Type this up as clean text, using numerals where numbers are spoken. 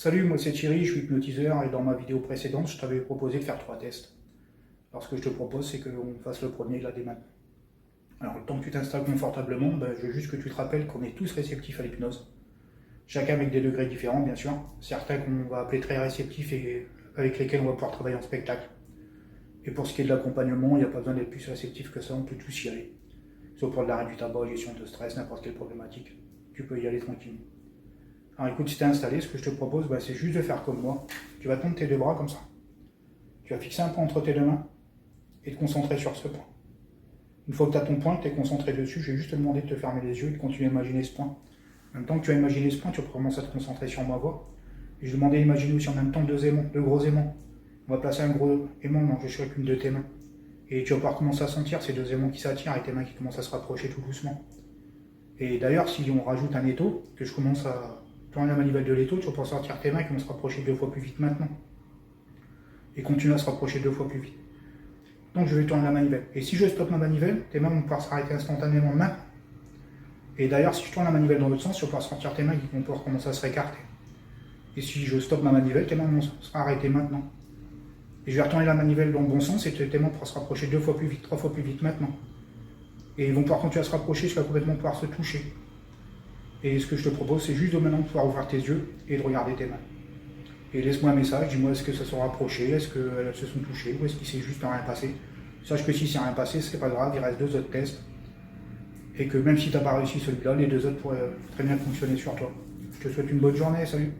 Salut, moi c'est Thierry, je suis hypnotiseur et dans ma vidéo précédente, je t'avais proposé de faire 3 tests. Alors ce que je te propose, c'est qu'on fasse le premier là dès maintenant. Alors le temps que tu t'installes confortablement, je veux juste que tu te rappelles qu'on est tous réceptifs à l'hypnose. Chacun avec des degrés différents, bien sûr. Certains qu'on va appeler très réceptifs et avec lesquels on va pouvoir travailler en spectacle. Et pour ce qui est de l'accompagnement, il n'y a pas besoin d'être plus réceptif que ça, on peut tous y aller. Sauf pour de l'arrêt du tabac, gestion de stress, n'importe quelle problématique. Tu peux y aller tranquillement. Alors écoute, si tu es installé, ce que je te propose, c'est juste de faire comme moi. Tu vas tendre tes deux bras comme ça. Tu vas fixer un point entre tes deux mains et te concentrer sur ce point. Une fois que tu as ton point, que tu es concentré dessus, je vais juste te demander de te fermer les yeux et de continuer à imaginer ce point. En même temps que tu as imaginé ce point, tu commences à te concentrer sur ma voix. Et je demandais d'imaginer aussi en même temps deux gros aimants. On va placer un gros aimant dans chacune de tes mains. Et tu vas pouvoir commencer à sentir ces deux aimants qui s'attirent et tes mains qui commencent à se rapprocher tout doucement. Et d'ailleurs, si on rajoute un étau, que je commence à tourner la manivelle de l'étau, tu vas pouvoir sortir tes mains qui vont se rapprocher 2 fois plus vite maintenant. Et continuer à se rapprocher 2 fois plus vite. Donc je vais tourner la manivelle. Et si je stoppe ma manivelle, tes mains vont pouvoir s'arrêter instantanément maintenant. Et d'ailleurs, si je tourne la manivelle dans l'autre sens, tu vas pouvoir sortir tes mains qui vont pouvoir commencer à se récarter. Et si je stoppe ma manivelle, tes mains vont se arrêter maintenant. Et je vais retourner la manivelle dans le bon sens et tes mains pourront se rapprocher 2 fois plus vite, 3 fois plus vite maintenant. Et ils vont pouvoir continuer à se rapprocher jusqu'à complètement pouvoir se toucher. Et ce que je te propose, c'est juste de maintenant pouvoir ouvrir tes yeux et de regarder tes mains. Et laisse-moi un message, dis-moi est-ce que ça se sont rapprochés, est-ce qu'elles se sont touchées, ou est-ce qu'il s'est juste rien passé. Sache que si c'est rien passé, c'est pas grave, il reste 2 autres tests. Et que même si tu n'as pas réussi celui-là, les 2 autres pourraient très bien fonctionner sur toi. Je te souhaite une bonne journée, salut.